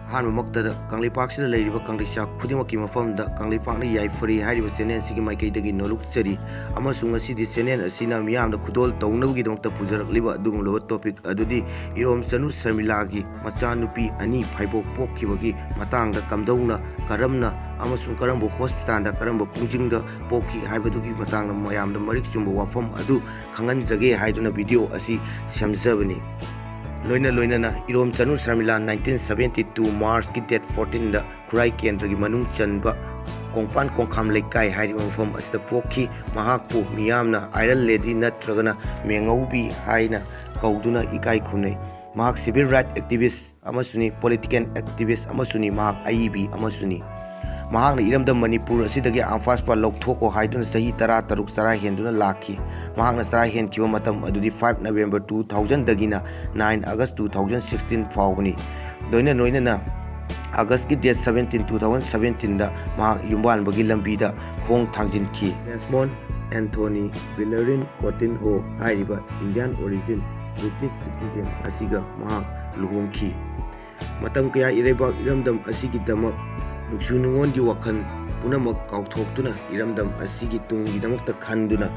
ꯑꯍꯥꯟꯕꯃꯛꯇꯗ ꯀꯪꯂꯩꯄꯥꯛꯁꯤꯗ ꯂꯩꯔꯤꯕ ꯀꯪꯂꯩꯆꯥ ꯈꯨꯗꯤꯡꯃꯛꯀꯤ ꯃꯐꯝꯗ ꯀꯪꯂꯩꯄꯥꯛꯅ ꯌꯥꯏꯐꯔꯤ ꯍꯥꯏꯔꯤꯕ ꯆꯦꯅꯦꯜ ꯑꯁꯤꯒꯤ ꯃꯥꯏꯀꯩꯗꯒꯤ ꯅꯣꯜꯂꯨꯛꯆꯔꯤ ꯑꯃꯁꯨꯡ ꯉꯁꯤꯗꯤ ꯆꯦꯅꯦꯜ ꯑꯁꯤꯅ ꯃꯤꯌꯥꯝꯗ ꯈꯨꯗꯣꯜ ꯇꯧꯅꯕꯒꯤꯗꯃꯛꯇ ꯄꯨꯖꯔꯛꯂꯤꯕ ꯑꯗꯨꯒꯨꯝꯂꯕ ꯇꯣꯄꯤꯛ ꯑꯗꯨꯗꯤ ꯏꯔꯣꯝꯆꯅꯨ ꯁꯔꯃꯤꯂꯥꯒꯤ ꯃꯆꯥꯅꯨꯄꯤ ꯑꯅꯤ ꯐꯥꯏꯕꯣꯛ ꯄꯣꯛꯈꯤꯕꯒꯤ ꯃꯇꯥꯡꯗ ꯀꯝꯗꯧꯅ ꯀꯔꯝꯅ ꯑꯃꯁꯨꯡ ꯀꯔꯝꯕ ꯍꯣꯁꯄꯤꯇꯥꯜꯗ ꯀꯔꯝꯕ ꯄꯨꯡꯖꯤꯡꯗ ꯄꯣꯛꯈꯤ ꯍꯥꯏꯕꯗꯨꯒꯤ ꯃꯇꯥꯡꯗ ꯃꯌꯥꯝꯗ ꯃꯔꯤꯛ ꯆꯨꯝꯕ ꯋꯥꯐꯝ ꯑꯗꯨ ꯈꯪꯍꯟꯖꯒꯦ ꯍꯥꯏꯗꯨꯅ ꯚꯤꯗꯤꯑꯣ ꯑꯁꯤ ꯁꯦꯝꯖꯕꯅꯤ꯫ ꯂꯣꯏꯅꯅ ꯏꯔꯣꯝꯆꯅꯨ ꯁꯔꯃꯤꯂꯥ 1972 ꯃꯥꯔꯆꯀꯤ ꯗꯦꯠ 14ꯗ ꯈꯨꯔꯥꯏ ꯀꯦꯟꯗ꯭ꯔꯒꯤ ꯃꯅꯨꯡ ꯆꯟꯕ ꯀꯣꯡꯄꯥꯟ ꯀꯣꯡꯈꯥꯝ ꯂꯩꯀꯥꯏ ꯍꯥꯏꯔꯤꯕ ꯃꯐꯝ ꯑꯁꯤꯗ ꯄꯣꯛꯈꯤ꯫ ꯃꯍꯥꯛꯄꯨ ꯃꯤꯌꯥꯝꯅ ꯑꯥꯏꯔꯟ ꯂꯦꯗꯤ ꯅꯠꯇ꯭ꯔꯒꯅ ꯃꯦꯉꯧꯕꯤ ꯍꯥꯏꯅ ꯀꯧꯗꯨꯅ ꯏꯀꯥꯏ ꯈꯨꯝꯅꯩ꯫ ꯃꯍꯥꯛ ꯁꯤꯚꯤꯜ ꯔꯥꯏꯠ ꯑꯦꯛꯇꯤꯚꯤꯁ ꯑꯃꯁꯨꯡ ꯄꯣꯂꯤꯇꯤꯀꯦꯜ ꯑꯦꯛꯇꯤꯚꯤꯁ ꯑꯃꯁꯨꯡ ꯃꯍꯥꯛ ꯑꯏꯕꯤ ꯑꯃꯁꯨꯡ ꯃꯍꯥꯛꯅ ꯏꯔꯝꯗꯝ ꯃꯅꯤꯄꯨꯔ ꯑꯁꯤꯗꯒꯤ ꯑꯥꯝꯐꯥꯁꯄꯥ ꯂꯧꯊꯣꯛꯈꯣ ꯍꯥꯏꯗꯨꯅ ꯆꯍꯤ 16 ꯆꯔꯥ ꯍꯦꯟꯗꯨꯅ ꯂꯥꯛꯈꯤ꯫ ꯃꯍꯥꯛꯅ ꯆꯔꯥ ꯍꯦꯟꯈꯤꯕ ꯃꯇꯝ ꯑꯗꯨꯗꯤ 5 ꯅꯕꯦꯝꯕꯔ 2000ꯗꯒꯤꯅ 9 ꯑꯥꯒꯁ 2016 ꯐꯥꯎꯕꯅꯤ꯫ ꯂꯣꯏꯅꯅ ꯑꯥꯒꯁꯀꯤ ꯗꯦꯠ 17, 2017ꯗ ꯃꯍꯥꯛ ꯌꯨꯝꯕꯥꯟꯕꯒꯤ ꯂꯝꯕꯤꯗ ꯈꯣꯡ ꯊꯥꯡꯖꯤꯟꯈꯤ꯫ ꯗꯦꯁꯃꯣꯟ ꯑꯦꯟꯊꯣꯅꯤ ꯕꯤꯂꯔꯤꯟ ꯀꯣꯇꯤꯟꯍꯣ ꯍꯥꯏꯔꯤꯕ ꯏꯟꯗꯤꯌꯟ ꯑꯣꯔꯤꯖꯤꯟ ꯕ꯭ꯔꯤꯇꯤꯁ ꯁꯤꯇꯤꯖꯦꯟ ꯑꯁꯤꯒ ꯃꯍꯥꯛ ꯂꯨꯍꯣꯡꯈꯤ꯫ ꯃꯇꯝ ꯀꯌꯥ ꯏꯔꯩꯕꯥꯛ ꯏꯔꯝꯗꯝ ꯑꯁꯤꯒꯤꯗꯃꯛ ꯅꯨꯡꯁꯨ ꯅꯨꯡꯉꯣꯟꯒꯤ ꯋꯥꯈꯜ ꯄꯨꯝꯅꯃꯛ ꯀꯥꯎꯊꯣꯛꯇꯨꯅ ꯏꯔꯝꯗꯝ ꯑꯁꯤꯒꯤ ꯇꯨꯡꯒꯤꯗꯃꯛꯇ ꯈꯟꯗꯨꯅ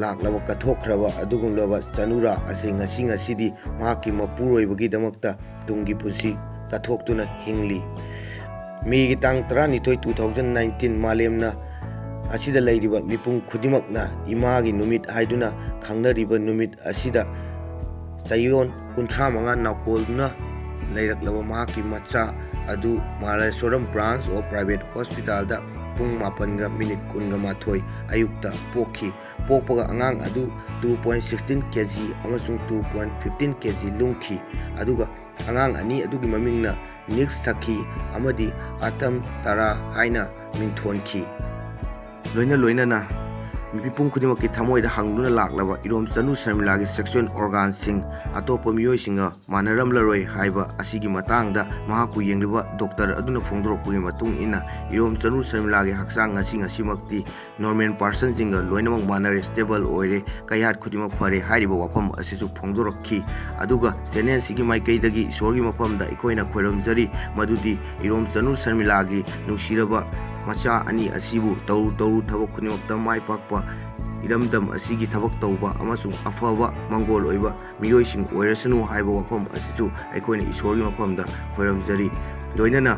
ꯂꯥꯛꯂꯕ ꯀꯠꯊꯣꯛꯈ꯭ꯔꯕ ꯑꯗꯨꯒꯨꯝꯂꯕ ꯆꯅꯨꯔꯥ ꯑꯁꯤ ꯉꯁꯤꯗꯤ ꯃꯍꯥꯛꯀꯤ ꯃꯄꯨꯔꯣꯏꯕꯒꯤꯗꯃꯛꯇ ꯇꯨꯡꯒꯤ ꯄꯨꯟꯁꯤ ꯀꯠꯊꯣꯛꯇꯨꯅ ꯍꯤꯡꯂꯤ꯫ ꯃꯦꯒꯤ ꯇꯥꯡ 12, 2019 ꯃꯥꯂꯦꯝꯅ ꯑꯁꯤꯗ ꯂꯩꯔꯤꯕ ꯃꯤꯄꯨꯝ ꯈꯨꯗꯤꯡꯃꯛꯅ ꯏꯃꯥꯒꯤ ꯅꯨꯃꯤꯠ ꯍꯥꯏꯗꯨꯅ ꯈꯪꯅꯔꯤꯕ ꯅꯨꯃꯤꯠ ꯑꯁꯤꯗ ꯆꯌꯣꯜ 35 ꯅꯥꯎꯀꯣꯜꯗꯨꯅ ꯂꯩꯔꯛꯂꯕ ꯃꯍꯥꯛꯀꯤ ꯃꯆꯥ ꯑꯗꯨ ꯃꯥꯂꯦꯁꯣꯔꯝ ꯕ꯭ꯔꯥꯟꯆ ꯑꯣꯐ ꯄ꯭ꯔꯥꯏꯚꯦꯠ ꯍꯣꯁꯄꯤꯇꯥꯜꯗ ꯄꯨꯡ 7:12 ꯑꯌꯨꯛꯇ ꯄꯣꯛꯈꯤ꯫ ꯄꯣꯛꯄꯒ ꯑꯉꯥꯡ ꯑꯗꯨ 2.16 kg ꯑꯃꯁꯨꯡ 2.15 kg ꯂꯨꯝꯈꯤ꯫ ꯑꯗꯨꯒ ꯑꯉꯥꯡ ꯑꯅꯤ ꯑꯗꯨꯒꯤ ꯃꯃꯤꯡꯅ ꯅꯤꯛꯁ ꯁꯈꯤ ꯑꯃꯗꯤ ꯑꯇꯝ ꯇꯥꯔꯥ ꯍꯥꯏꯅ ꯃꯤꯡꯊꯣꯟꯈꯤ꯫ ꯂꯣꯏꯅꯅ ꯃꯤꯄꯨꯝ ꯈꯨꯗꯤꯡꯃꯛꯀꯤ ꯊꯃꯣꯏꯗ ꯍꯪꯗꯨꯅ ꯂꯥꯛꯂꯕ ꯏꯔꯣꯝꯆꯅꯨ ꯁꯔꯃꯤꯂꯥꯒꯤ ꯁꯦꯛꯁꯨꯑꯦꯜ ꯑꯣꯔꯒꯥꯟꯁꯤꯡ ꯑꯇꯣꯞꯄ ꯃꯤꯑꯣꯏꯁꯤꯡꯒ ꯃꯥꯟꯅꯔꯝꯂꯔꯣꯏ ꯍꯥꯏꯕ ꯑꯁꯤꯒꯤ ꯃꯇꯥꯡꯗ ꯃꯍꯥꯛꯄꯨ ꯌꯦꯡꯂꯤꯕ ꯗꯣꯛꯇꯔ ꯑꯗꯨꯅ ꯐꯣꯡꯗꯣꯔꯛꯄꯒꯤ ꯃꯇꯨꯡ ꯏꯟꯅ ꯏꯔꯣꯝꯆꯅꯨ ꯁꯔꯃꯤꯂꯥꯒꯤ ꯍꯛꯆꯥꯡ ꯉꯁꯤꯃꯛꯇꯤ ꯅꯣꯔꯃꯦꯜ ꯄꯥꯔꯁꯟꯁꯤꯡꯒ ꯂꯣꯏꯅꯃꯛ ꯃꯥꯟꯅꯔꯦ, ꯁ꯭ꯇꯦꯕꯜ ꯑꯣꯏꯔꯦ, ꯀꯌꯥꯠ ꯈꯨꯗꯤꯡꯃꯛ ꯐꯔꯦ ꯍꯥꯏꯔꯤꯕ ꯋꯥꯐꯝ ꯑꯁꯤꯁꯨ ꯐꯣꯡꯗꯣꯔꯛꯈꯤ꯫ ꯑꯗꯨꯒ ꯆꯦꯅꯦꯜꯁꯤꯒꯤ ꯃꯥꯏꯀꯩꯗꯒꯤ ꯏꯁꯣꯔꯒꯤ ꯃꯐꯝꯗ ꯑꯩꯈꯣꯏꯅ ꯈꯣꯏꯔꯝꯖꯔꯤ ꯃꯗꯨꯗꯤ ꯏꯔꯣꯝꯆꯅꯨ ꯁꯔꯃꯤꯂꯥꯒꯤ ꯅꯨꯡꯁꯤꯔꯕ ꯃꯆꯥ ꯑꯅꯤ ꯑꯁꯤꯕꯨ ꯇꯧꯔꯨ ꯊꯕꯛ ꯈꯨꯗꯤꯡꯃꯛꯇ ꯃꯥꯏ ꯄꯥꯛꯄ, ꯏꯔꯝꯗꯝ ꯑꯁꯤꯒꯤ ꯊꯕꯛ ꯇꯧꯕ ꯑꯃꯁꯨꯡ ꯑꯐꯕ ꯃꯪꯒꯣꯜ ꯑꯣꯏꯕ ꯃꯤꯑꯣꯏꯁꯤꯡ ꯑꯣꯏꯔꯁꯅꯨ ꯍꯥꯏꯕ ꯋꯥꯐꯝ ꯑꯁꯤꯁꯨ ꯑꯩꯈꯣꯏꯅ ꯏꯁꯣꯔꯒꯤ ꯃꯐꯝꯗ ꯈꯣꯏꯔꯝꯖꯔꯤ꯫ ꯂꯣꯏꯅꯅ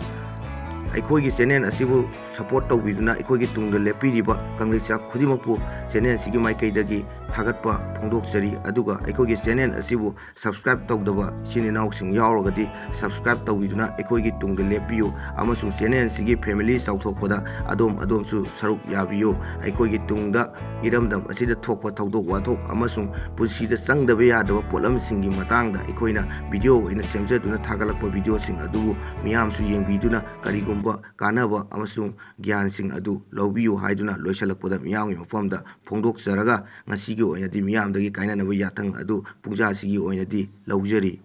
ꯑꯩꯈꯣꯏꯒꯤ ꯆꯦꯅꯦꯜ ꯑꯁꯤꯕꯨ ꯁꯄꯣꯔꯠ ꯇꯧꯕꯤꯗꯨꯅ ꯑꯩꯈꯣꯏꯒꯤ ꯇꯨꯡꯗ ꯂꯦꯞꯄꯤꯔꯤꯕ ꯀꯪꯂꯩꯆꯥ ꯈꯨꯗꯤꯡꯃꯛꯄꯨ ꯆꯦꯅꯦꯜ ꯑꯁꯤꯒꯤ ꯃꯥꯏꯀꯩꯗꯒꯤ ꯊꯥꯒꯠꯄ ꯐꯣꯡꯗꯣꯛꯆꯔꯤ꯫ ꯑꯗꯨꯒ ꯑꯩꯈꯣꯏꯒꯤ ꯆꯦꯅꯦꯜ ꯑꯁꯤꯕꯨ ꯁꯕꯁꯀ꯭ꯔꯥꯏꯕ ꯇꯧꯗꯕ ꯏꯆꯤꯟ ꯏꯅꯥꯎꯁꯤꯡ ꯌꯥꯎꯔꯒꯗꯤ ꯁꯕꯁꯀ꯭ꯔꯥꯏꯕ ꯇꯧꯕꯤꯗꯨꯅ ꯑꯩꯈꯣꯏꯒꯤ ꯇꯨꯡꯗ ꯂꯦꯞꯄꯤꯌꯨ ꯑꯃꯁꯨꯡ ꯆꯦꯅꯦꯜ ꯑꯁꯤꯒꯤ ꯐꯦꯃꯤꯂꯤ ꯆꯥꯎꯊꯣꯛꯄꯗ ꯑꯗꯣꯝꯁꯨ ꯁꯔꯨꯛ ꯌꯥꯕꯤꯌꯨ꯫ ꯑꯩꯈꯣꯏꯒꯤ ꯇꯨꯡꯗ ꯏꯔꯝꯗꯝ ꯑꯁꯤꯗ ꯊꯣꯛꯄ ꯊꯧꯗꯣꯛ ꯋꯥꯊꯣꯛ ꯑꯃꯁꯨꯡ ꯄꯨꯟꯁꯤꯗ ꯆꯪꯗꯕ ꯌꯥꯗꯕ ꯄꯣꯠꯂꯝꯁꯤꯡꯒꯤ ꯃꯇꯥꯡꯗ ꯑꯩꯈꯣꯏꯅ ꯚꯤꯗꯤꯑꯣ ꯑꯣꯏꯅ ꯁꯦꯝꯖꯗꯨꯅ ꯊꯥꯒꯠꯂꯛꯄ ꯚꯤꯗꯤꯑꯣꯁꯤꯡ ꯑꯗꯨꯕꯨ ꯃꯤꯌꯥꯝꯁꯨ ꯌꯦꯡꯕꯤꯗꯨꯅ ꯀꯔꯤꯒꯨꯝꯕ ꯀꯥꯟꯅꯕ ꯑꯃꯁꯨꯡ ꯒ꯭ꯌꯥꯟꯁꯤꯡ ꯑꯗꯨ ꯂꯧꯕꯤꯌꯨ ꯍꯥꯏꯗꯨꯅ ꯂꯣꯏꯁꯤꯜꯂꯛꯄꯗ ꯃꯤꯌꯥꯝꯒꯤ ꯃꯐꯝꯗ ꯐꯣꯡꯗꯣꯛꯆꯔꯒ ꯉꯁꯤꯒꯤ ꯑꯣꯏꯅꯗꯤ ꯃꯤꯌꯥꯝꯗꯒꯤ ꯀꯥꯏꯅꯅꯕ ꯌꯥꯊꯪ ꯑꯗꯨ ꯄꯨꯡꯖꯥꯁꯤꯒꯤ ꯑꯣꯏꯅꯗꯤ ꯂꯧꯖꯔꯤ꯫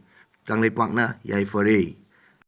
ꯀꯪꯂꯩꯄꯥꯛꯅ ꯌꯥꯏꯐꯔꯦ꯫